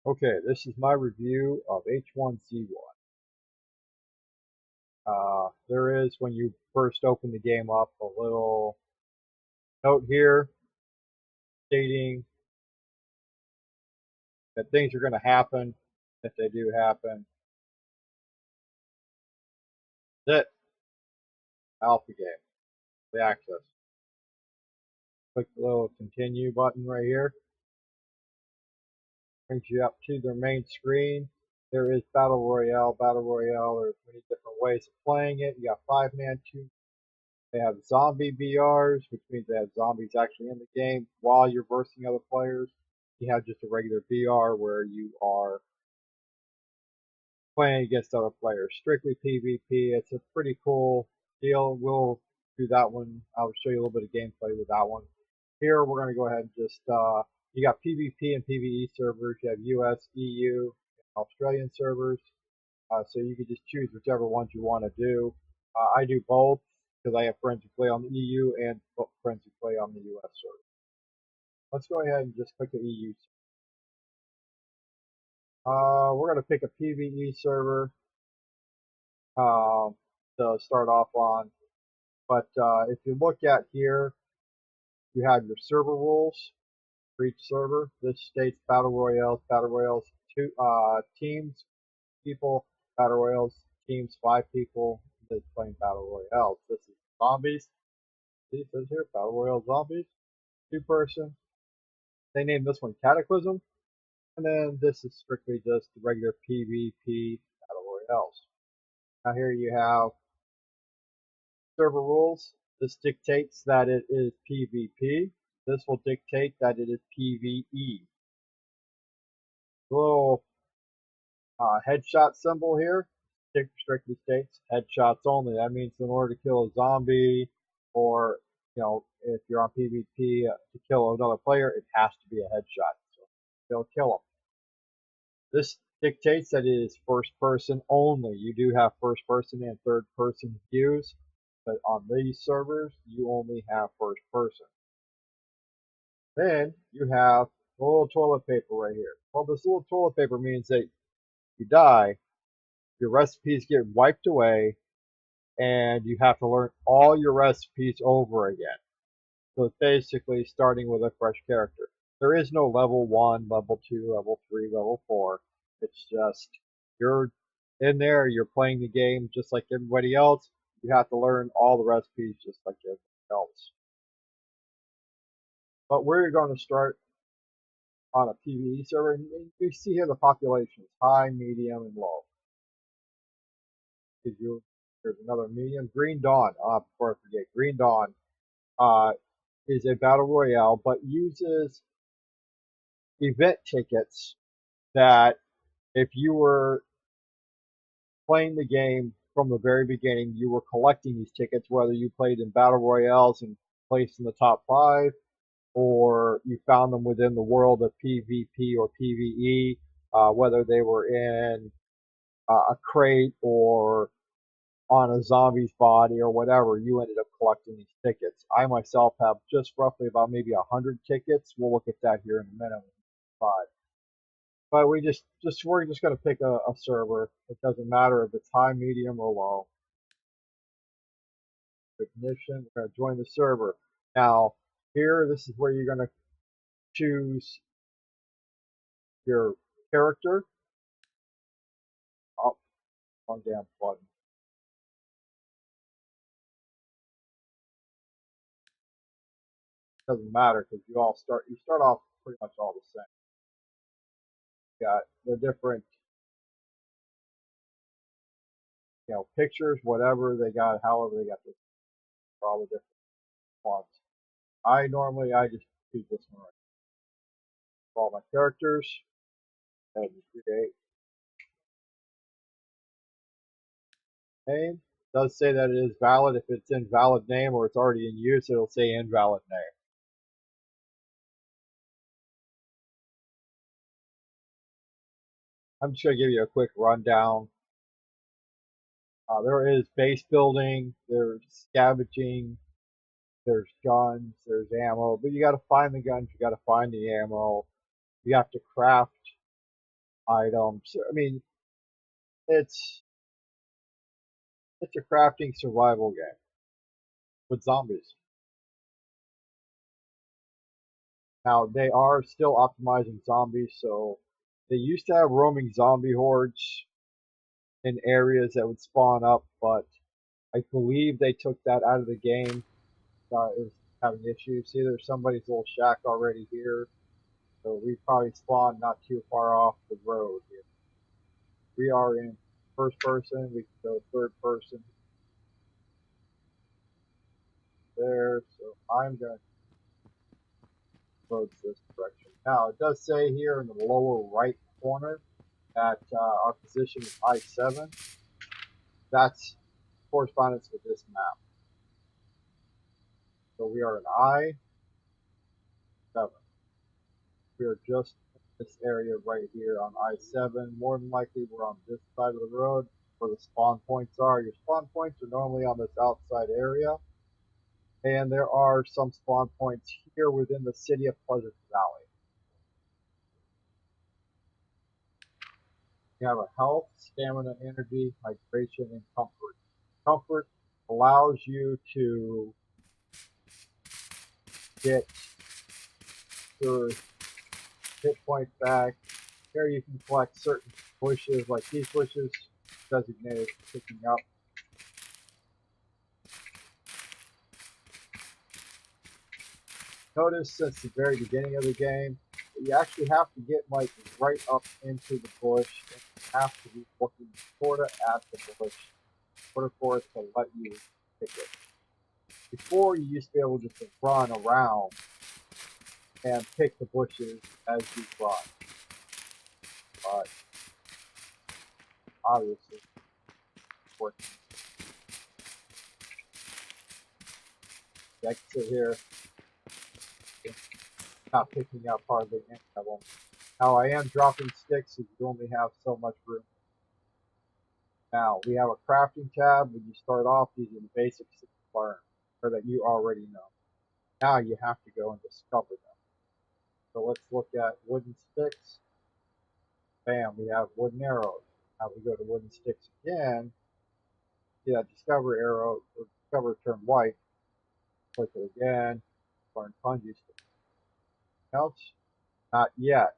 Okay, this is my review of H1Z1. There is, when you first open the game up, a little note here stating that things are going to happen if they do happen. That's it. Alpha game. The access. Click the little continue button right here. Brings you up to their main screen. There is Battle Royale. Battle Royale, there's many different ways of playing it. You got 5-man, 2. They have zombie BRs, which means they have zombies actually in the game while you're versing other players. You have just a regular BR where you are playing against other players. Strictly PvP. It's a pretty cool deal. We'll do that one. I'll show you a little bit of gameplay with that one. Here we're going to go ahead and just, you got PvP and PvE servers. You have US, EU, Australian servers. So you can just choose whichever ones you want to do. I do both because I have friends who play on the EU and friends who play on the US server. Let's go ahead and just click the EU. We're going to pick a PvE server to start off on. But if you look at here, you have your server rules for each server. This states Battle Royales. Battle Royales, teams, people. Battle Royales, teams, 5 people. This is playing Battle Royales. This is zombies. See, it says here, Battle Royale zombies. 2-person. They named this one Cataclysm. And then this is strictly just the regular PvP Battle Royales. Now here you have server rules. This dictates that it is PvP. This will dictate that it is PvE. The little headshot symbol here strictly states headshots only. That means in order to kill a zombie, or if you're on PvP to kill another player, it has to be a headshot. So they'll kill them. This dictates that it is first person only. You do have first person and third person views, but on these servers, you only have first person. Then you have a little toilet paper right here. Well, this little toilet paper means that you die, your recipes get wiped away, and you have to learn all your recipes over again. So it's basically starting with a fresh character. There is no level 1, level 2, level 3, level 4. It's just you're in there, you're playing the game just like everybody else. You have to learn all the recipes just like everybody else. But where you're going to start on a PvE server, you see here the populations, high, medium, and low. There's another medium, Green Dawn. Before I forget, Green Dawn is a battle royale, but uses event tickets that if you were playing the game from the very beginning, you were collecting these tickets, whether you played in battle royales and placed in the top 5, or you found them within the world of PvP or PvE, whether they were in a crate or on a zombie's body or whatever, you ended up collecting these tickets. I myself have just roughly about maybe 100 tickets. We'll look at that here in a minute. 5. But we're just going to pick a server. It doesn't matter if it's high, medium, or low. Ignition. We're going to join the server. Now, here, this is where you're going to choose your character. Oh, one damn button. Doesn't matter because you start off pretty much all the same. You got the different pictures, whatever they got, however they got this, all the different ones. I just choose this one right. For all my characters, and create name. It does say that it is valid. If it's invalid name or it's already in use, it'll say invalid name. I'm just going to give you a quick rundown. There is base building, there's scavenging, there's guns, there's ammo, but you got to find the guns, you got to find the ammo, you have to craft items. I mean, it's it's a crafting survival game with zombies. Now they are still optimizing zombies, so they used to have roaming zombie hordes in areas that would spawn up, but I believe they took that out of the game. It was having issues. See, there's somebody's little shack already here, so we probably spawned not too far off the road here. We are in first person. We can go third person there, so I'm going to approach this direction. Now, it does say here in the lower right corner that our position is I-7. That's correspondence with this map. So we are in I-7. We are just in this area right here on I-7. More than likely, we're on this side of the road where the spawn points are. Your spawn points are normally on this outside area. And there are some spawn points here within the city of Pleasant Valley. You have a health, stamina, energy, hydration, and comfort. Comfort allows you to get your hit points back. Here you can collect certain bushes, like these bushes, designated for picking up. Notice since the very beginning of the game, you actually have to get like right up into the bush, and you have to be looking sort of at the bush in order for it to let you pick it. Before, you used to be able just to run around and pick the bushes as you run, but obviously it's working. I can sit here, not picking up hardly any of them. Now I am dropping sticks, so you only have so much room. Now we have a crafting tab when you start off using the basics learn, or that you already know. Now you have to go and discover them. So let's look at wooden sticks. Bam, we have wooden arrows. Now we go to wooden sticks again. See that discover arrow, or discover turn white. Click it again. Learn fungi sticks. Else? Not yet.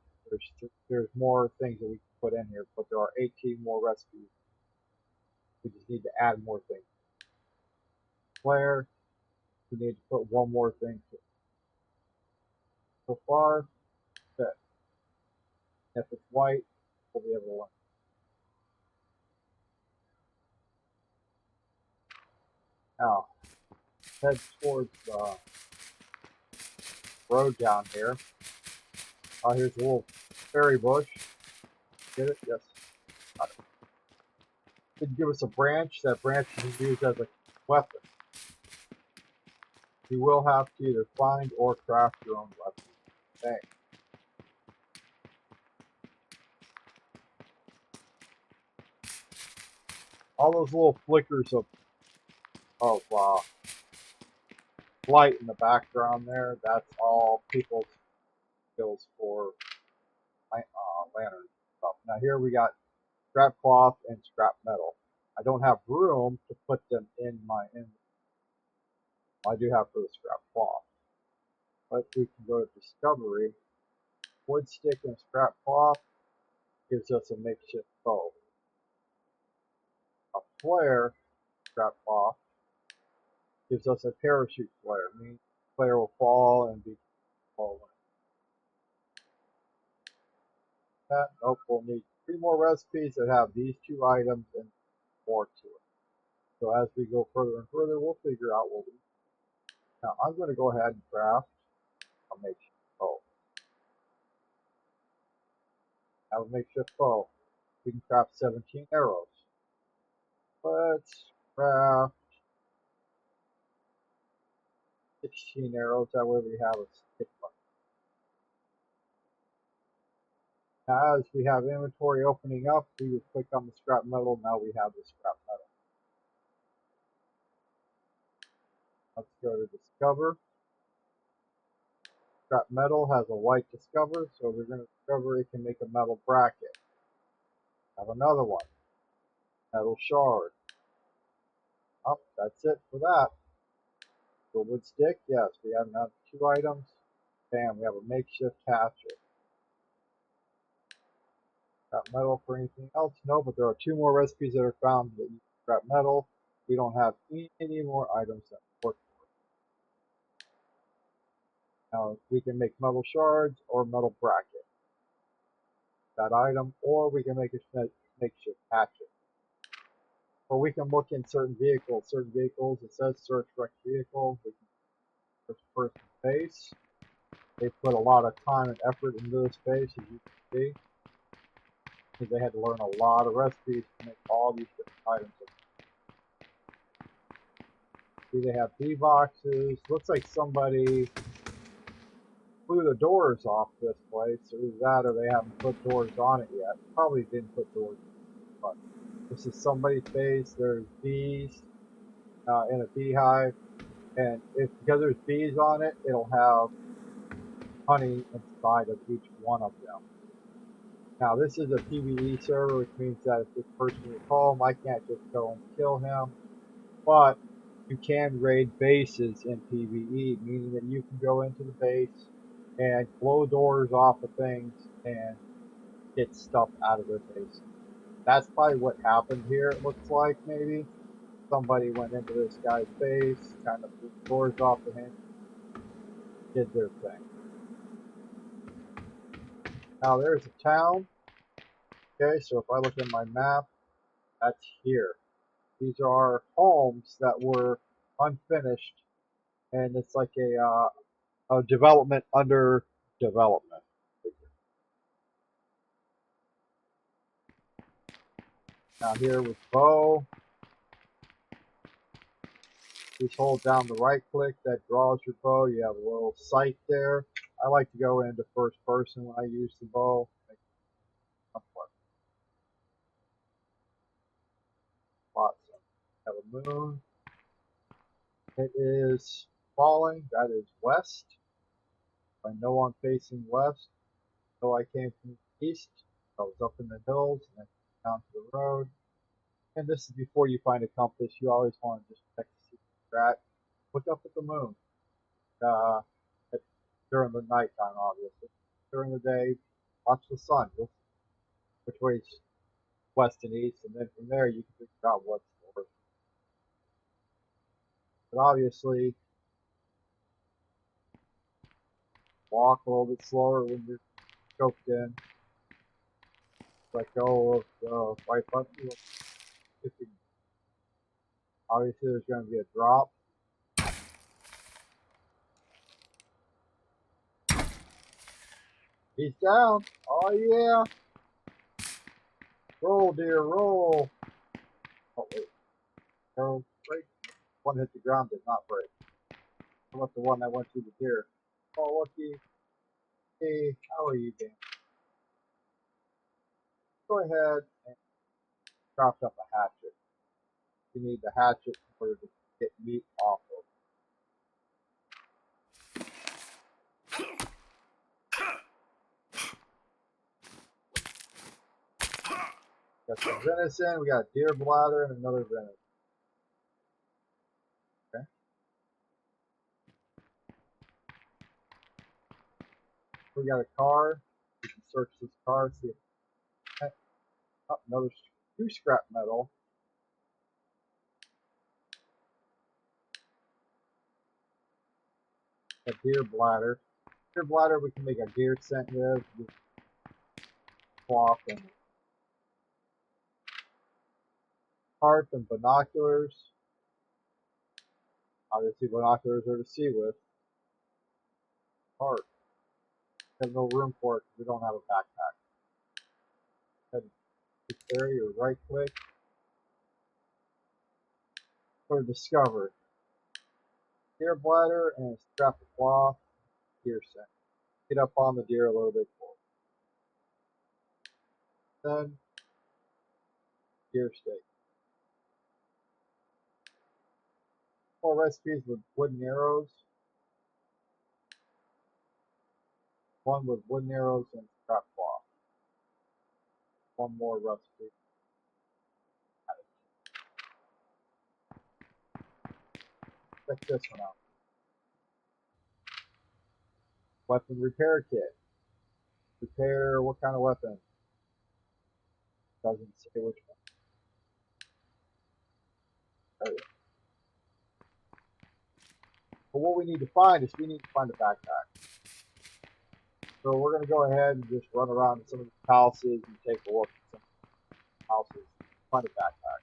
There's more things that we can put in here, but there are 18 more recipes. We just need to add more things. Flare, we need to put one more thing to it. So far, that if it's white, we'll be able to learn. Now, head towards the road down here. Here's a little berry bush. Get it? Yes. Got it. Did give us a branch. That branch can be used as a weapon. You will have to either find or craft your own weapon. Okay. All those little flickers of light in the background there, that's all people's skills for lanterns stuff. Now here we got scrap cloth and scrap metal. I don't have room to put them in my inventory. I do have for the scrap cloth. But we can go to discovery. Wood stick and scrap cloth gives us a makeshift bow. A flare, scrap cloth, gives us a parachute flare. Means the flare will fall and be fallen. Nope, we'll need 3 more recipes that have these 2 items and more to it. So as we go further and further, we'll figure out what we need. Now I'm going to go ahead and craft a makeshift bow. Have a makeshift bow. We can craft 17 arrows. Let's craft 16 arrows. That way we have a stick button. Now as we have inventory opening up, we would click on the scrap metal. Now we have the scrap metal. Let's go to discover. Scrap metal has a white discover, so we're going to discover it can make a metal bracket. Have another one. Metal shard. Oh, that's it for that. The wood stick, yes, we have another 2 items. Bam, we have a makeshift hatchet. Got metal for anything else? No, but there are 2 more recipes that are found that you can scrap metal. We don't have any more items that work for it. Now, we can make metal shards or metal bracket. That item, or we can make a makeshift hatchet. Or we can look in certain vehicles. Certain vehicles, it says search wrecked vehicle. We can search person base. They put a lot of time and effort into this base, as you can see. Because they had to learn a lot of recipes to make all these different items. See, they have bee boxes. Looks like somebody blew the doors off this place. Or either that, or they haven't put doors on it yet. Probably didn't put doors on it, but this is somebody's base. There's bees in a beehive, and because there's bees on it, it'll have honey inside of each one of them. Now, this is a PvE server, which means that if this person is home, I can't just go and kill him. But you can raid bases in PvE, meaning that you can go into the base and blow doors off of things and get stuff out of their base. That's probably what happened here, it looks like, maybe. Somebody went into this guy's base, kind of blew doors off of him, did their thing. Now, there's a town. Okay, so if I look at my map, that's here. These are homes that were unfinished, and it's like a development under development. Now here with bow, just hold down the right click, that draws your bow. You have a little sight there. I like to go into first person when I use the bow. Lots of, have a moon. It is falling. That is west. I know I'm facing west. So I came from the east. I was up in the hills and then down to the road. And this is before you find a compass. You always want to just check to see where you're at. Look up at the moon. Uh, During the nighttime, obviously. During the day, watch the sun. You'll see which way is west and east, and then from there you can figure out what's north. But obviously, walk a little bit slower when you're choked in. Let go of the right button. Obviously, there's going to be a drop. He's down. Oh, yeah. Roll, dear, roll. Oh, wait. Arrow break. One hit the ground, did not break. How about the one that went through the deer? Oh, lucky. Hey, how are you, Dan? Go ahead and craft up a hatchet. You need the hatchet in order to get meat off of. Got some venison, we got a deer bladder and another venison. Okay. We got a car. We can search this car, see if another 2 scrap metal. A deer bladder. Deer bladder we can make a deer scent with cloth and harp and binoculars. Obviously binoculars are to see with. Harp. Have no room for it because we don't have a backpack. Head to this area, right click. For discover. Deer bladder and a scrap of cloth. Deer scent. Get up on the deer a little bit more. Then deer steak. 4 recipes with wooden arrows. 1 with wooden arrows and scrap cloth. one more recipe. Check this one out. Weapon repair kit. Repair what kind of weapon? Doesn't say which one. There we go. But what we need to find is we need to find a backpack. So we're going to go ahead and just run around to some of the houses and take a look at some houses. Find a backpack.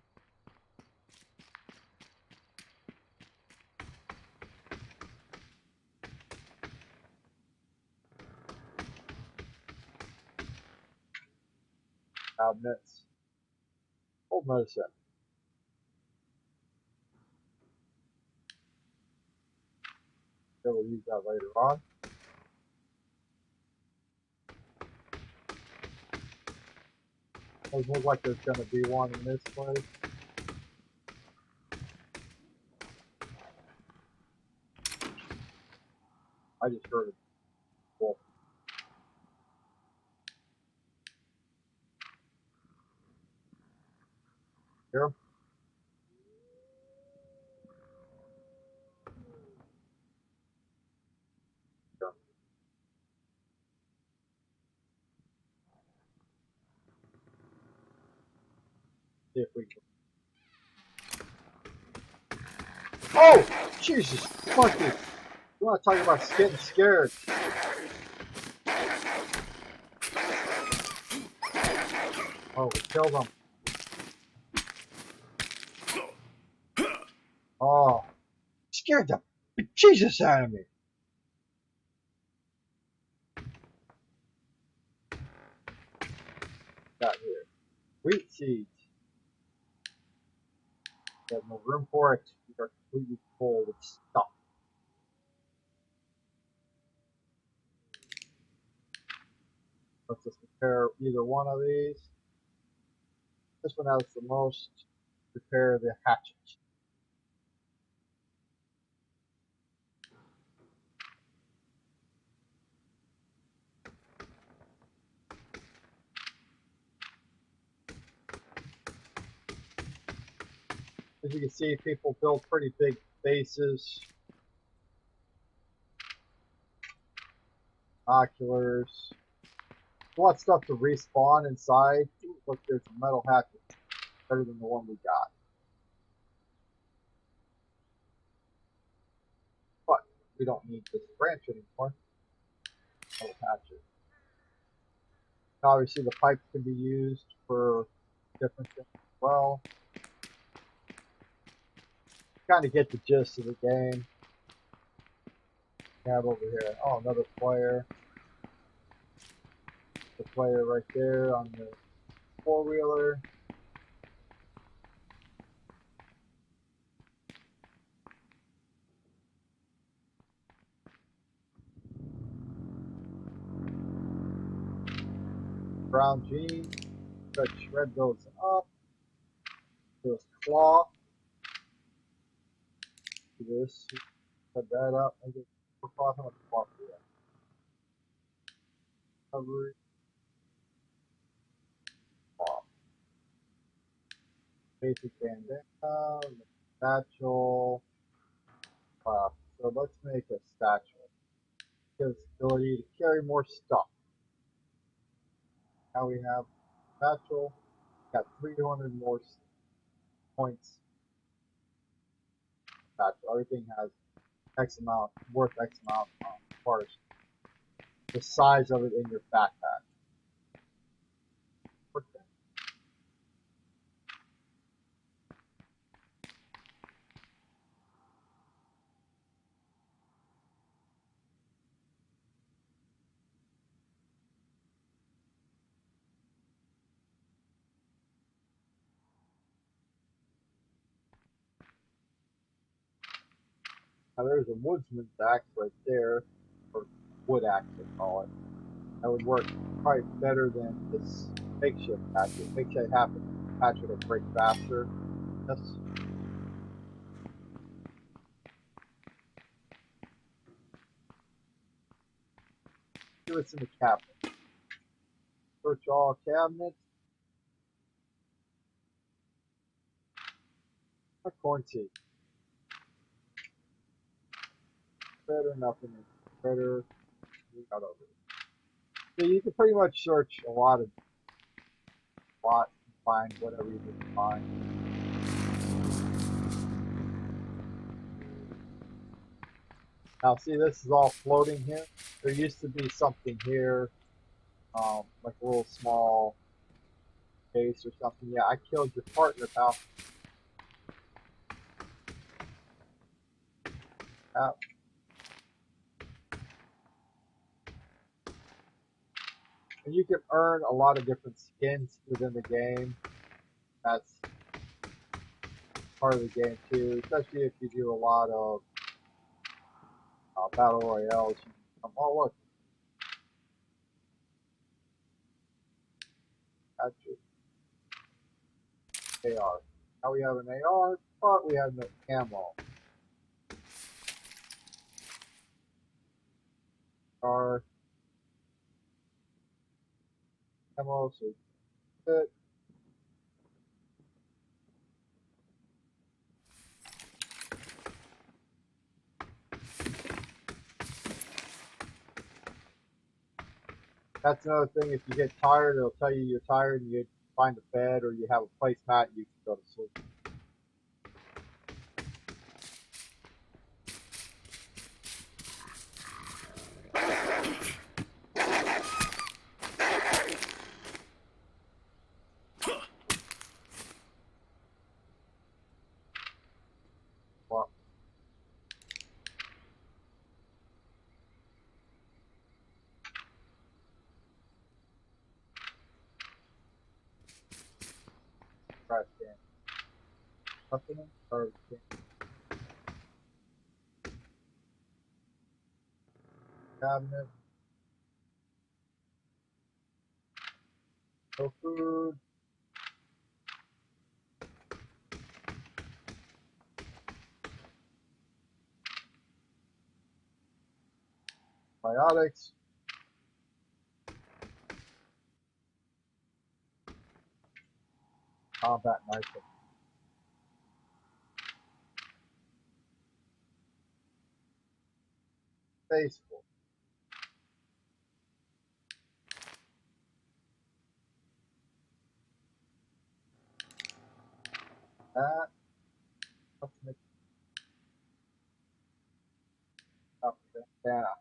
Cabinets. Old medicine. We'll use that later on. Doesn't look like there's going to be one in this place. I just heard it. Cool. Here. Here. See if we can. Oh! Jesus fucking. You want to talk about getting scared? Oh, we killed him. Oh. Scared the Jesus out of me. Got here. Wheat seeds. We have no room for it. We are completely full with stuff. Let's just repair either one of these. This one has the most. Repair the hatchet. As you can see, people build pretty big bases. Oculars. A lot of stuff to respawn inside. Ooh, look, there's a metal hatchet. Better than the one we got. But we don't need this branch anymore. Metal hatchet. Obviously, the pipes can be used for different things as well. Kind of get the gist of the game. We have over here. Oh, another player. The player right there on the four-wheeler. Brown jeans. Got shred those up. There's cloth. Do this. Cut that up. And just put cloth on the cloth here. Cover. Cloth. Basic bandana. Satchel. Cloth. So let's make a satchel. Gives ability to carry more stuff. Now we have satchel. Got 300 more points. Satchel. Everything has X amount, worth X amount as far as the size of it in your backpack. Now there's a woodsman's axe right there, or wood axe they call it. That would work probably better than this makeshift hatchet. Makeshift hatchet will break faster. Yes. See what's in the cabinet. Search all cabinets. corn seed. Better nothing. Better. We got over it. So you can pretty much search a lot and find whatever you can find. Now see, this is all floating here. There used to be something here, like a little small base or something. Yeah, I killed your partner, pal. And you can earn a lot of different skins within the game. That's part of the game too, especially if you do a lot of Battle Royales. You can come, oh look, that's just AR. Now we have an AR, but we have no ammo. Our ammo, so it. That's another thing. If you get tired, it'll tell you you're tired, and you find a bed or you have a placemat, you can go to sleep. Well, trash can. Nothing in garbage can. Cabinet. No food. Biotics. Combat knife. Faithful. That. Let's make up the bandana.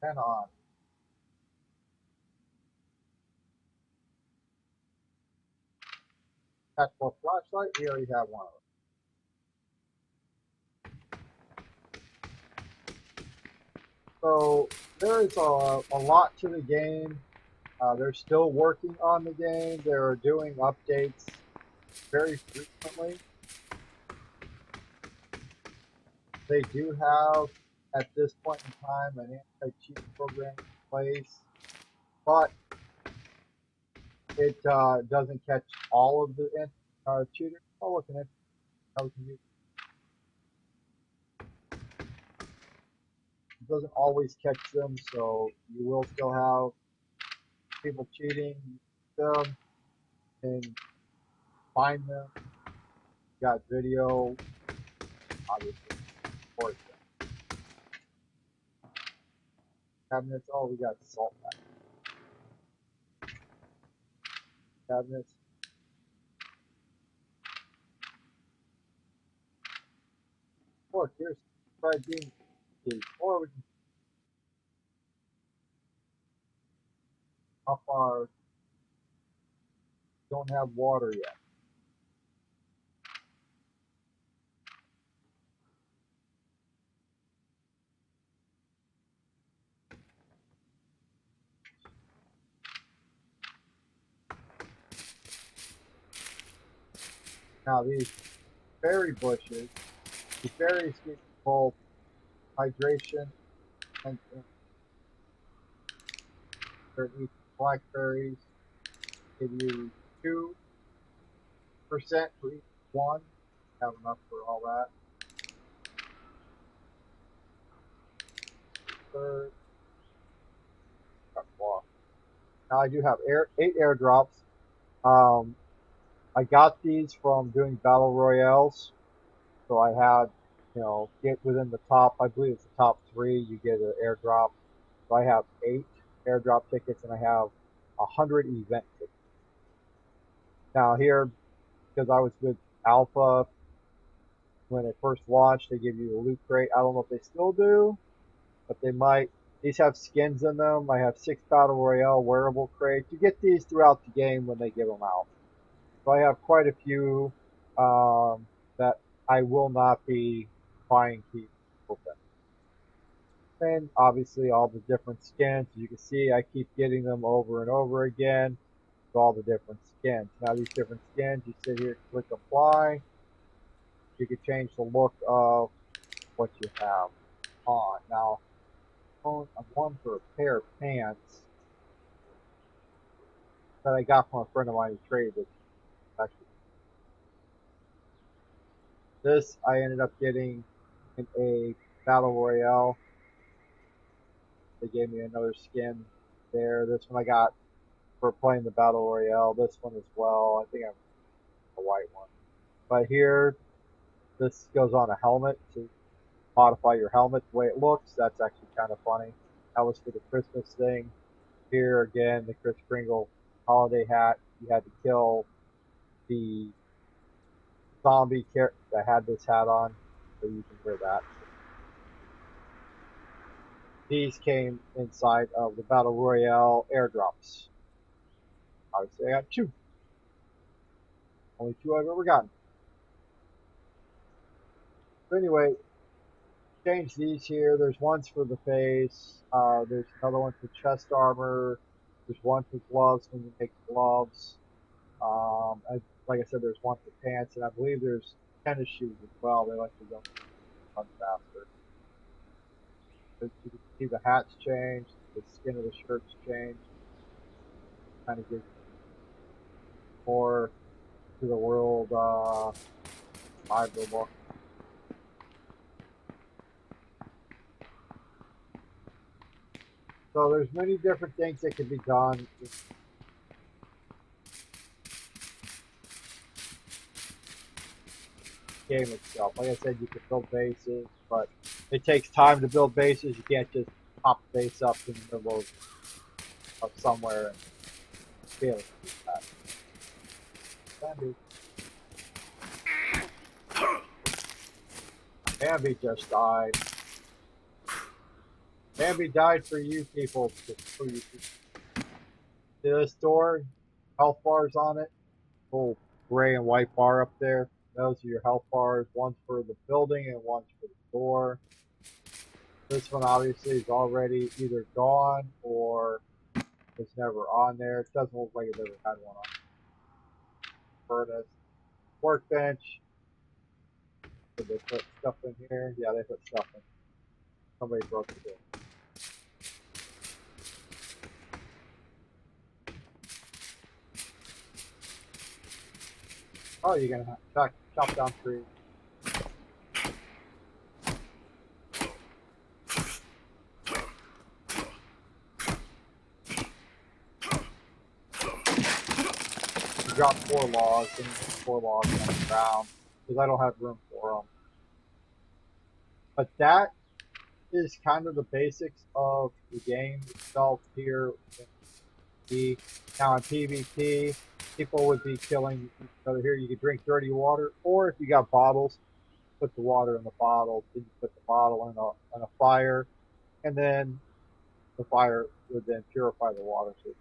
And on. Tactical flashlight. We already have one of them. So there is a lot to the game. They're still working on the game. They're doing updates very frequently. They do have, at this point in time, an anti-cheat program in place, but it doesn't catch all of the cheaters. Oh, look at it. It doesn't always catch them, so you will still have people cheating them and find them. You got video, obviously, support them. Cabinets, oh, we got salt back. Cabinets. Look, here's fried beans. Or we can, how far don't have water yet. Now these berry bushes, the berries give both hydration and certain blackberries give you 2% for each one. Have enough for all that. Third, got water. Now I do have 8 airdrops. I got these from doing battle royales. So I had, get within the top, I believe it's the top 3, you get an airdrop. So I have 8 airdrop tickets and I have 100 event tickets. Now here, because I was with Alpha when it first launched, they give you a loot crate. I don't know if they still do, but they might. These have skins in them. I have 6 Battle Royale wearable crates. You get these throughout the game when they give them out. So I have quite a few that I will not be buying keep open. And obviously all the different skins. As you can see, I keep getting them over and over again with all the different skins. Now these different skins, you sit here, click apply. You can change the look of what you have on. Now, I'm one for a pair of pants that I got from a friend of mine who traded it. Actually, this I ended up getting in a battle royale. They gave me another skin there. This one I got for playing the battle royale. This one as well. I think I'm a white one. But here, this goes on a helmet to modify your helmet the way it looks. That's actually kind of funny. That was for the Christmas thing. Here again, the Kris Kringle holiday hat. You had to kill the zombie character that had this hat on, so you can wear that. These came inside of the Battle Royale airdrops. Obviously, I got 2. Only 2 I've ever gotten. So anyway, change these here. There's ones for the face. There's another one for chest armor. There's one for gloves when you make gloves. Like I said, there's one for pants, and I believe there's tennis shoes as well. They like to go run faster. As you can see, the hat's changed, the skin of the shirt's changed. Kind of gives more to the world vibe look. So there's many different things that can be done. Game itself. Like I said, you can build bases, but it takes time to build bases. You can't just pop a base up in the middle of somewhere and be able to do that. Bambi just died. Bambi died for you people. For you people. See this door? Health bars on it. Little gray and white bar up there. Those are your health bars. One's for the building and one's for the door. This one obviously is already either gone or it's never on there. It doesn't look like it ever had one on. Furnace. Workbench. Did they put stuff in here? Yeah, they put stuff in. Somebody broke the door. Oh, you're gonna have to chop down trees. You drop 4 logs and 4 logs on the ground because I don't have room for them. But that is kind of the basics of the game itself here. Now in PvP, people would be killing each other here. You could drink dirty water, or if you got bottles, put the water in the bottle. Then you put the bottle in a fire, and then the fire would then purify the water. So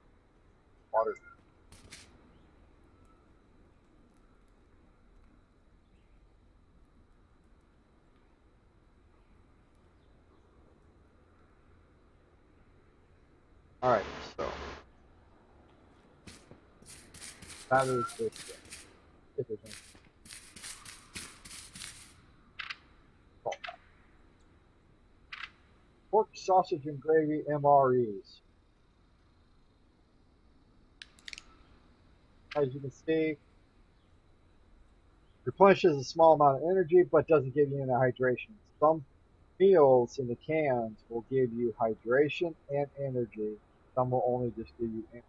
water. All right, so that is this thing. If there's anything. Pork, sausage, and gravy MREs. As you can see, replenishes a small amount of energy, but doesn't give you any hydration. Some meals in the cans will give you hydration and energy. Some will only just give you energy.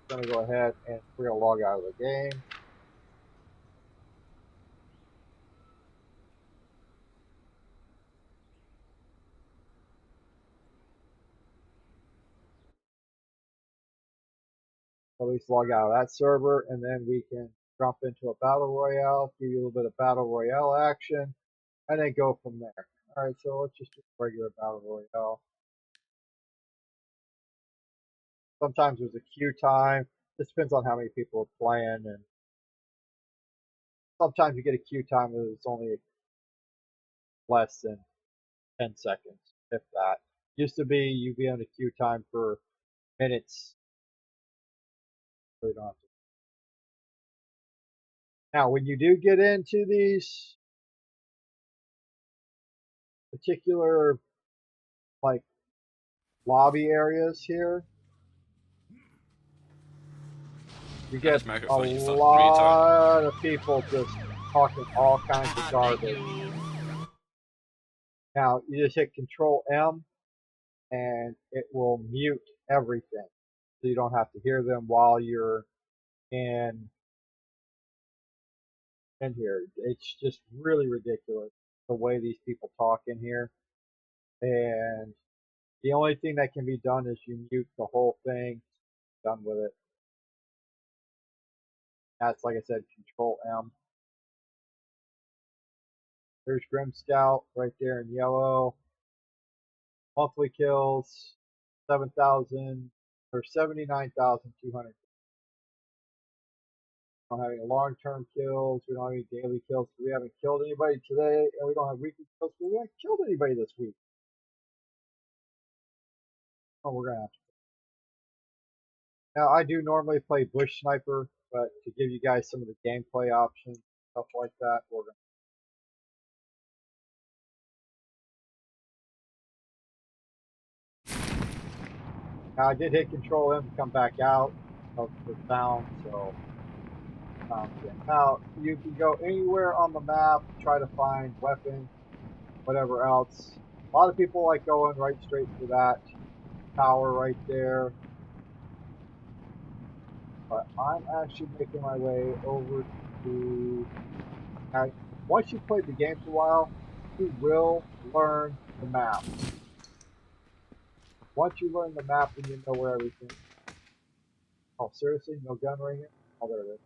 going to go ahead and we're going to log out of the game. At least log out of that server, and then we can jump into a battle royale, give you a little bit of battle royale action, and then go from there. All right, so let's just do regular battle royale. Sometimes there's a queue time. This depends on how many people are playing, and sometimes you get a queue time that's only less than 10 seconds, if that. Used to be you'd be on a queue time for minutes. So you don't have to. Now, when you do get into these particular like lobby areas here, you get a lot of people just talking all kinds of garbage. Now, you just hit Control M and it will mute everything. So you don't have to hear them while you're in here. It's just really ridiculous the way these people talk in here. And the only thing that can be done is you mute the whole thing. Done with it. That's, like I said, Control M. There's Grim Scout right there in yellow. Monthly kills, 7,000 or 79,200. We don't have any long-term kills. We don't have any daily kills. We haven't killed anybody today, and we don't have weekly kills. But we haven't killed anybody this week. Oh, we're gonna have to. Now, I do normally play Bush Sniper, but to give you guys some of the gameplay options, stuff like that, we're gonna. Now, I did hit Control M to come back out of the sound, so. Now, you can go anywhere on the map, try to find weapons, whatever else. A lot of people like going right straight to that tower right there. But I'm actually making my way over to... Now, once you've played the game for a while, you will learn the map. Once you learn the map, then you know where everything is. Oh, seriously? No gun right here? Oh, there it is.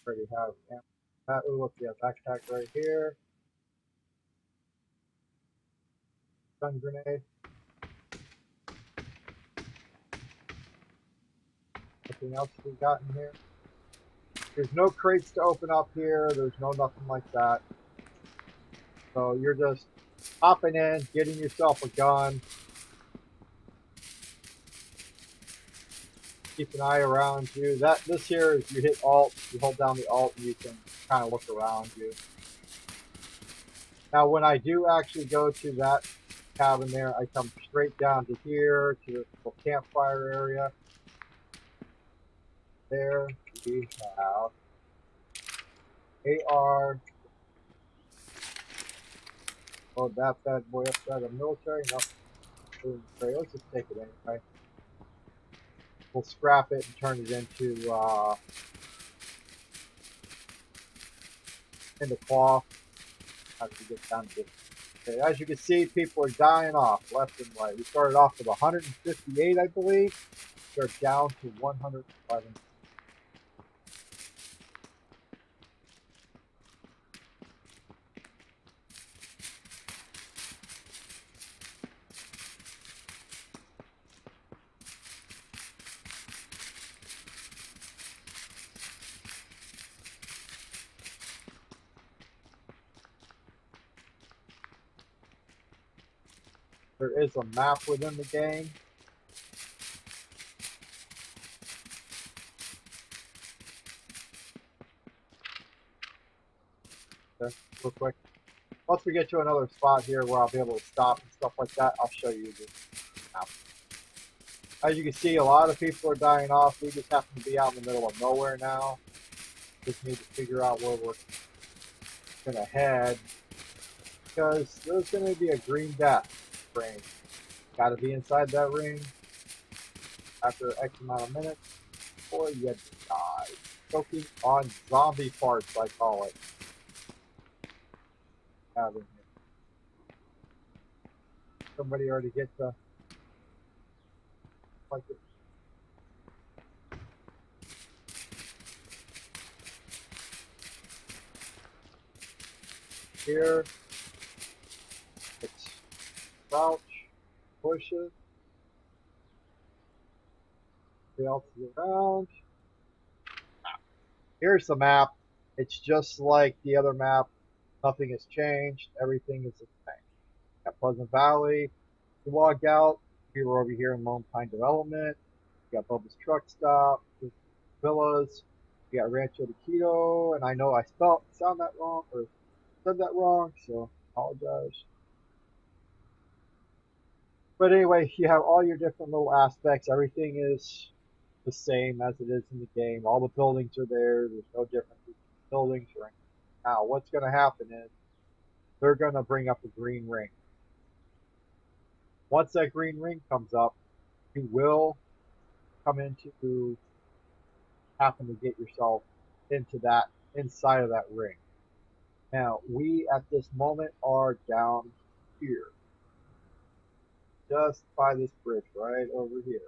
Already have that. Oh, look, we have backpack right here. Stun grenade. Anything else we got in here? There's no crates to open up here. There's no nothing like that. So you're just hopping in, getting yourself a gun. Keep an eye around you. This here is you hit Alt, you hold down the Alt, and you can kind of look around you. Now, when I do actually go to that cabin there, I come straight down to here to the campfire area. There we have AR. Load that bad boy upside of military. Nope. Let's just take it anyway. We'll scrap it and turn it into cloth. How do we get down to this? Okay, as you can see, people are dying off left and right. We started off with 158, I believe. They're down to 111. There is a map within the game. Okay, real quick. Once we get to another spot here where I'll be able to stop and stuff like that, I'll show you the map. As you can see, a lot of people are dying off. We just happen to be out in the middle of nowhere now. Just need to figure out where we're gonna head, because there's gonna be a green death ring. Gotta be inside that ring after X amount of minutes before you die. Choking on zombie parts, I call it. Having it. Somebody already get the like it. Here it's crouch, bushes, everybody else is around. Here's the map. It's just like the other map. Nothing has changed. Everything is the same. At Pleasant Valley, you walk out, we were over here in Lone Pine Development. You got Bubba's Truck Stop, Villas. You got Rancho de Quito, and I know I sound that wrong or said that wrong, so apologize. But anyway, you have all your different little aspects. Everything is the same as it is in the game. All the buildings are there. There's no difference between buildings or anything. Now, what's going to happen is they're going to bring up the green ring. Once that green ring comes up, you will come into happen to get yourself into that inside of that ring. Now, we at this moment are down here, just by this bridge right over here.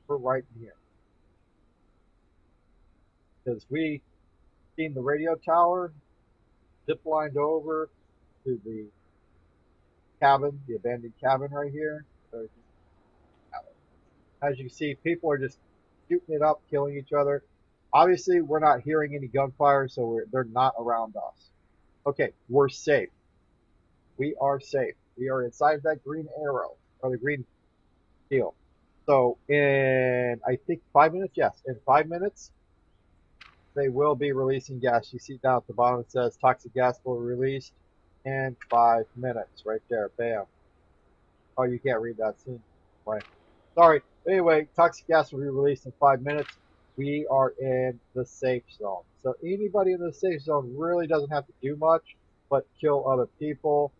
We're right in here. Because we seen the radio tower, zip lined over to the cabin, the abandoned cabin right here. As you can see, people are just shooting it up, killing each other. Obviously, we're not hearing any gunfire, so they're not around us. Okay, we're safe. We are safe. We are inside that green arrow, or the green deal. So in, I think 5 minutes, yes, in 5 minutes, they will be releasing gas. You see down at the bottom it says toxic gas will be released in 5 minutes, right there, bam. Oh, you can't read that soon. Right. Sorry. Anyway, toxic gas will be released in 5 minutes. We are in the safe zone. So anybody in the safe zone really doesn't have to do much but kill other people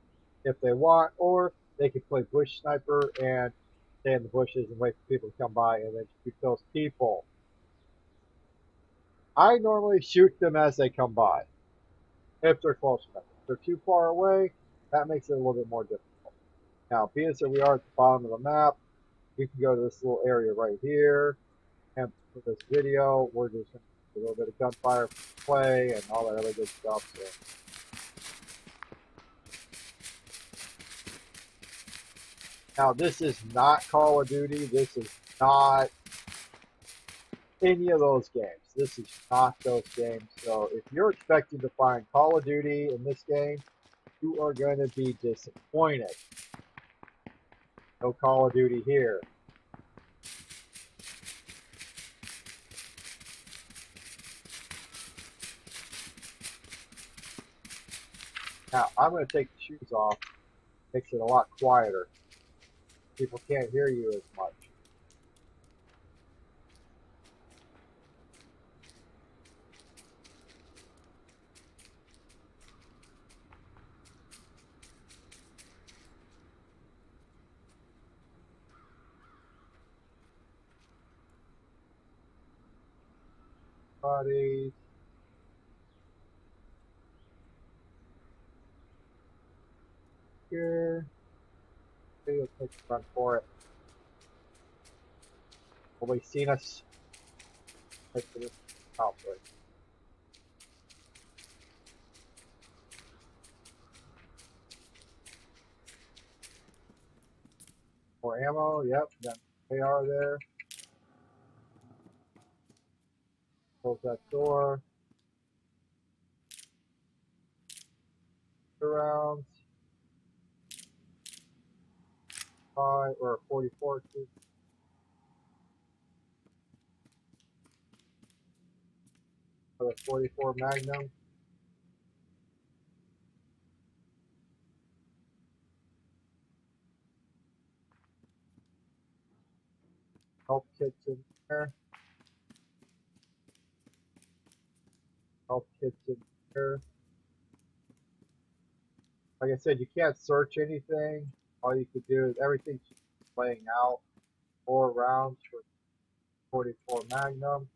if they want, or they can play bush sniper and stay in the bushes and wait for people to come by and then shoot those people. I normally shoot them as they come by, if they're close enough. If they're too far away, that makes it a little bit more difficult. Now, being that we are at the bottom of the map, we can go to this little area right here, and for this video, we're just going to do a little bit of gunfire play and all that other good stuff. So. Now, this is not Call of Duty. This is not any of those games. This is not those games. So if you're expecting to find Call of Duty in this game, you are going to be disappointed. No Call of Duty here. Now, I'm going to take the shoes off. Makes it a lot quieter. People can't hear you as much. Buddies. Here. Maybe let's take a run for it. Nobody's seen us. Let's do this probably. More ammo, yep, got AR there. Close that door. Rounds. 5 or 44. For the 44 Magnum. Health kits in there. Health kits in here. Like I said, you can't search anything. All you could do is everything's laying out. 4 rounds for 44 Magnum.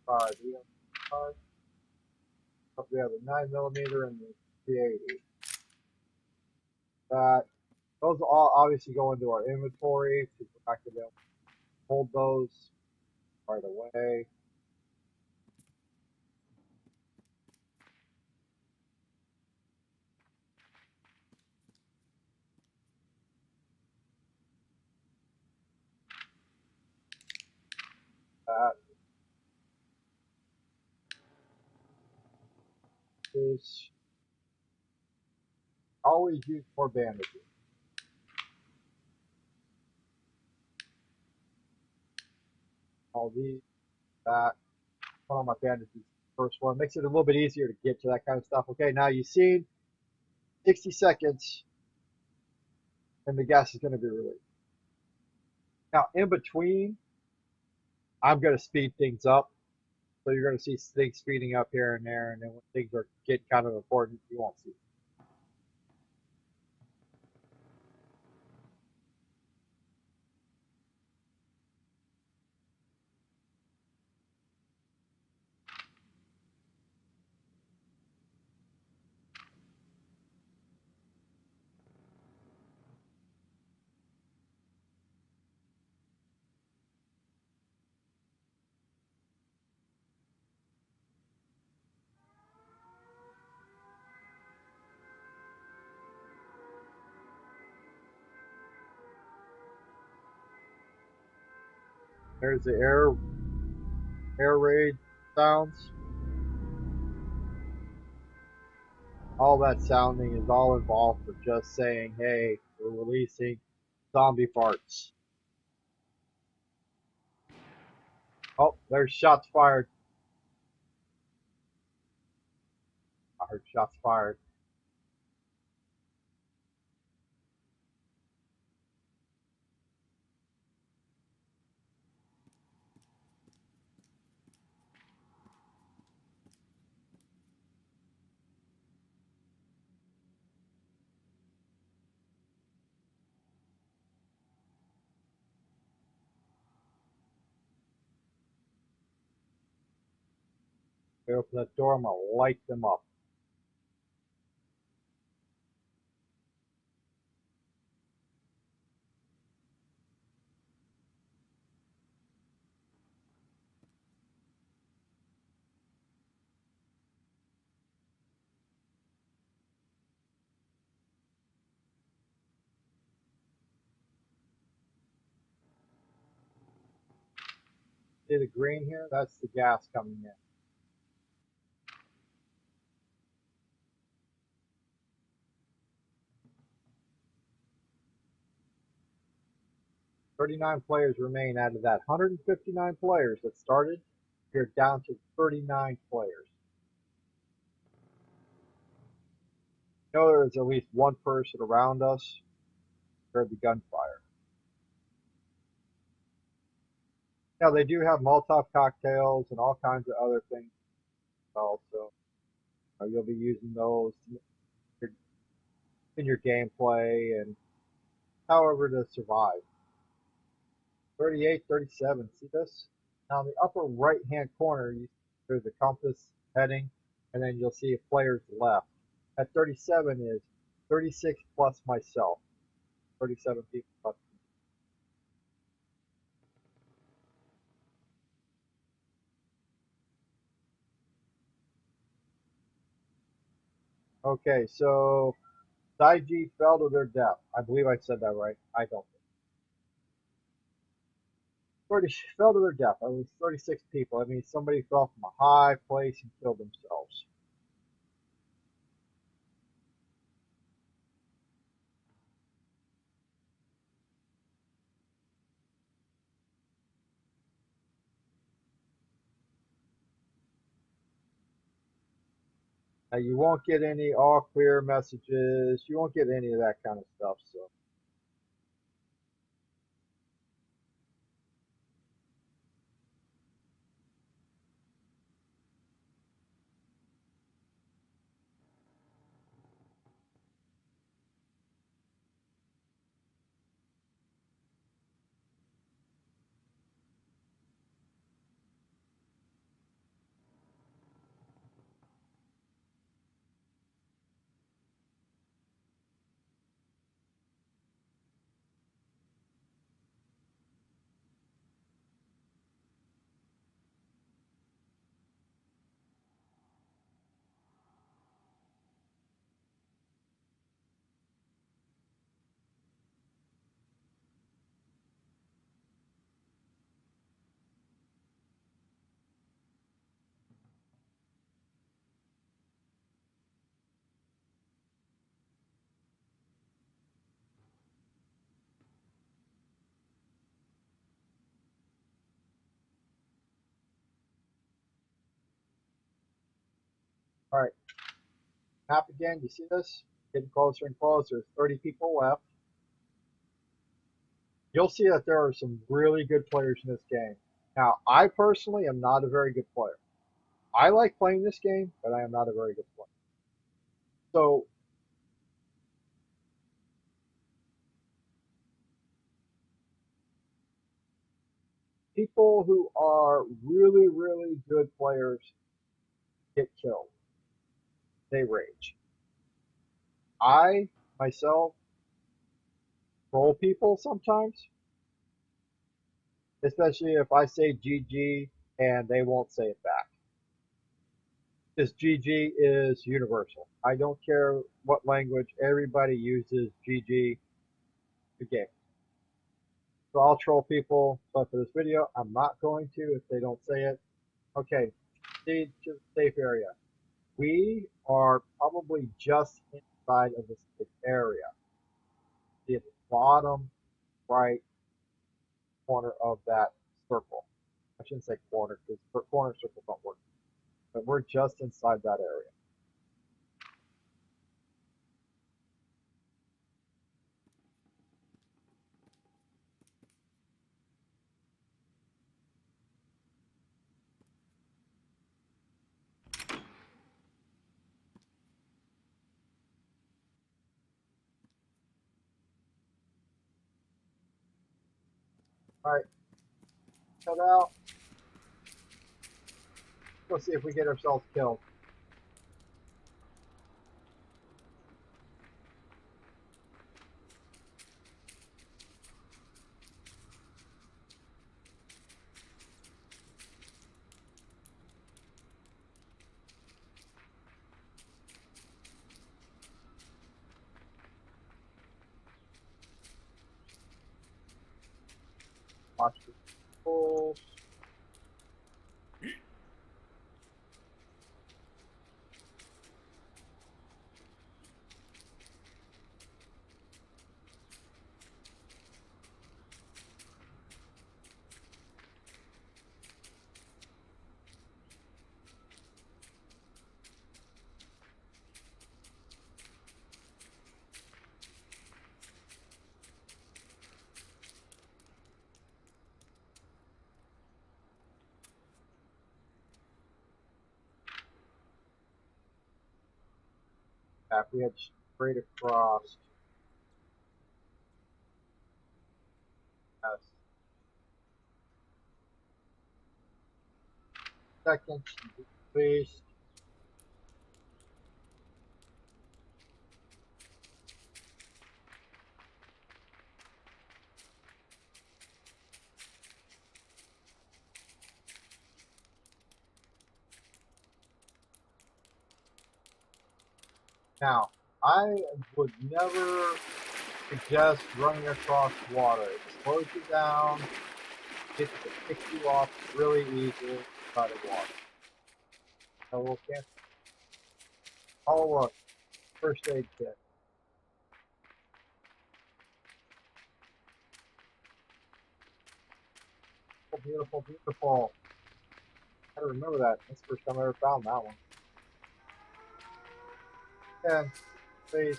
Five. We have a 9mm and the 380. That those all obviously go into our inventory because we're not going to be able to hold those right away. That is always use more bandages. All these, that, one of my bandages. First one makes it a little bit easier to get to that kind of stuff. Okay, now you've seen 60 seconds and the gas is going to be released. Now, in between, I'm going to speed things up. So you're going to see things speeding up here and there, and then when things are get kind of important, you won't see. There's the air raid sounds. All that sounding is all involved for just saying, hey, we're releasing zombie farts. Oh, there's shots fired. I heard shots fired. They open that door, I'm going to light them up. See the green here? That's the gas coming in. "39 players remain out of that 159 players that started. You're down to 39 players. You know there's at least one person around us. Heard the gunfire. Now they do have Molotov cocktails and all kinds of other things also. You'll be using those in your gameplay and however to survive. 38, 37. See this? Now in the upper right hand corner, there's a compass heading, and then you'll see a player's left. At 37 is 36 plus myself. 37 people plus me. Okay, so IG fell to their death. I believe I said that right. I don't. 30 fell to their death. It was 36 people. I mean, somebody fell from a high place and killed themselves. Now, you won't get any all clear messages. You won't get any of that kind of stuff. So All right, map again. You see this? Getting closer and closer. There's 30 people left. You'll see that there are some really good players in this game. Now, I personally am not a very good player. I like playing this game, but I am not a very good player. So, people who are really, really good players get killed. They rage. I, myself, troll people sometimes, especially if I say GG and they won't say it back. Because GG is universal. I don't care what language, everybody uses GG the game. So I'll troll people, but for this video, I'm not going to if they don't say it. Okay, proceed to the safe area. We are probably just inside of the safe area. See at the bottom right corner of that circle. I shouldn't say corner because corner circles don't work. But we're just inside that area. All right, cut out. Let's see if we get ourselves killed. Watch the controls. If we head straight across. Yes. Second, please. Now, I would never suggest running across water. It slows you down, it kicks you off really easily by the water. So we'll cancel. Oh look, first aid kit. Oh, beautiful, beautiful. I gotta remember that. That's the first time I ever found that one. And please.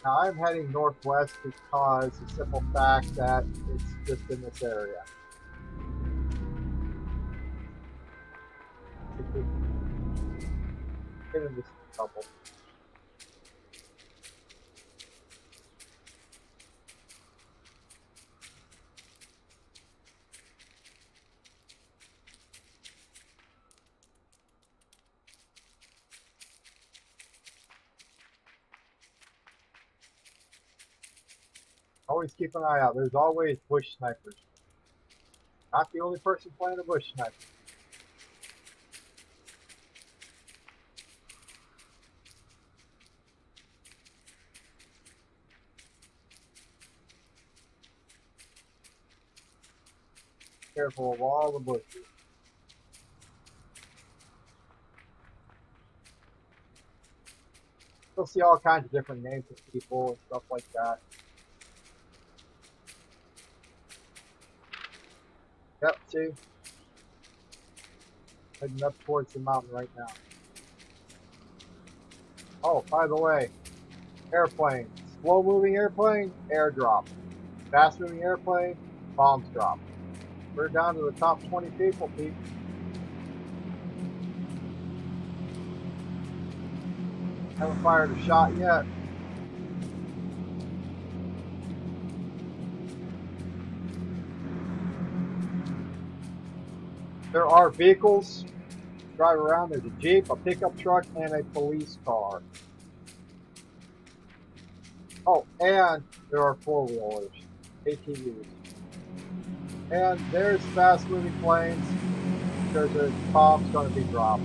Now I'm heading northwest because the simple fact that it's just in this area. Get in this trouble. Always keep an eye out. There's always bush snipers. Not the only person playing a bush sniper. Careful of all the bushes. You'll see all kinds of different names of people and stuff like that. Yep, see? Heading up towards the mountain right now. Oh, by the way, airplane. Slow moving airplane, airdrop. Fast moving airplane, bombs drop. We're down to the top 20 people, Pete. Haven't fired a shot yet. There are vehicles. Drive around. There's a Jeep, a pickup truck, and a police car. Oh, and there are four-wheelers, ATVs. And there's fast-moving planes. There's a bomb's going to be dropped.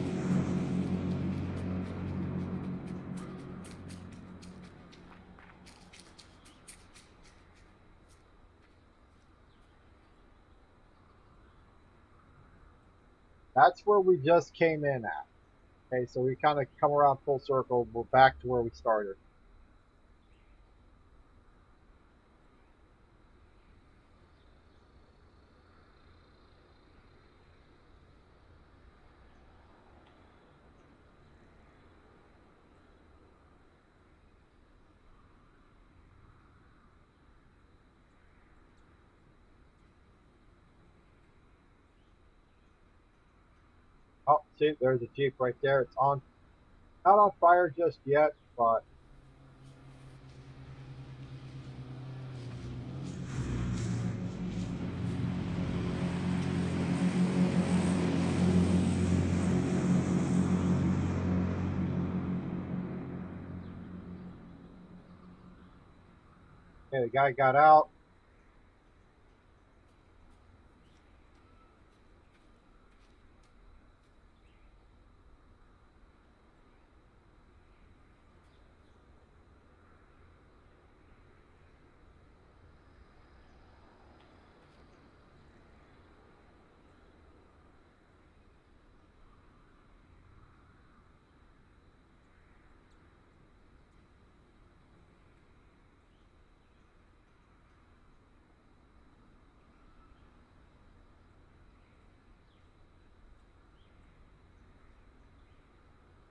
That's where we just came in at. Okay, so we kind of come around full circle. We're back to where we started. Oh, see, there's a Jeep right there. It's on, not on fire just yet, but okay, the guy got out.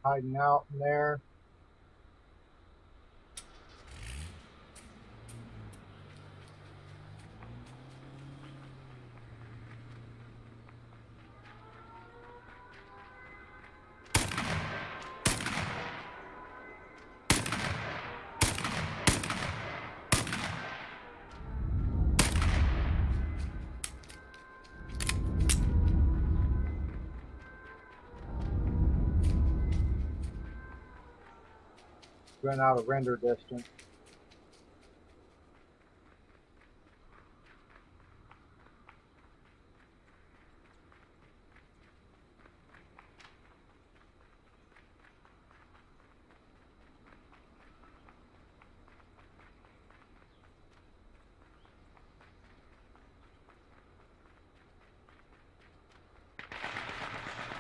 Hiding out in there. Ran out of render distance.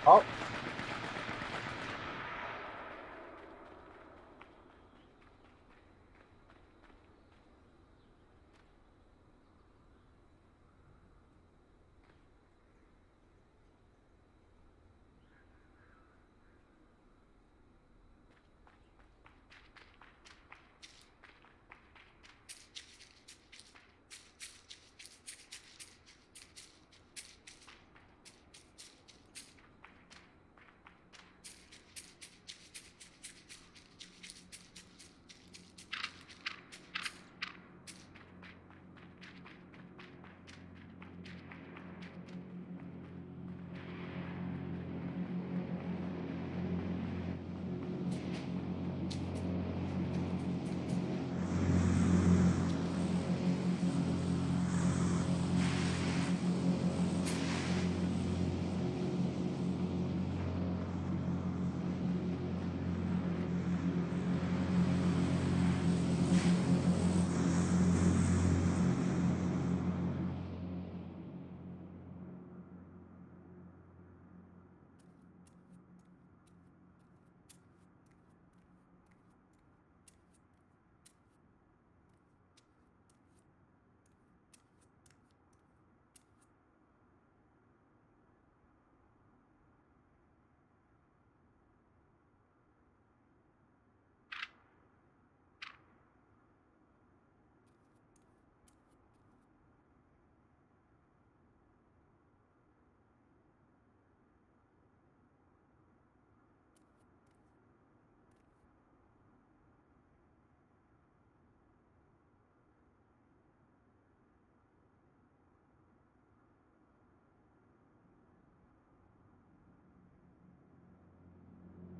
Oh,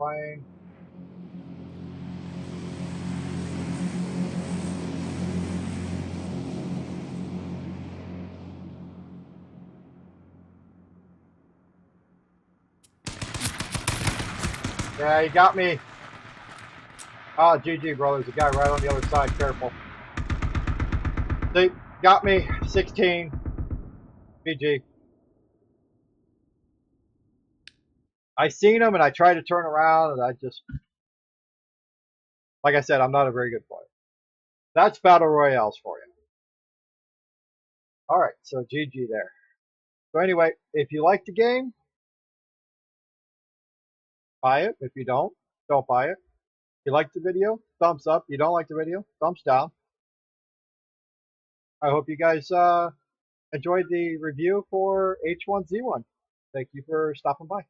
plane. Yeah, he got me. Ah, GG, bro. There's a guy right on the other side. Careful. See, got me. 16. GG. I seen him and I tried to turn around and I just, like I said, I'm not a very good player. That's Battle Royales for you. All right, so GG there. So anyway, if you like the game, buy it. If you don't buy it. If you like the video, thumbs up. If you don't like the video, thumbs down. I hope you guys enjoyed the review for H1Z1. Thank you for stopping by.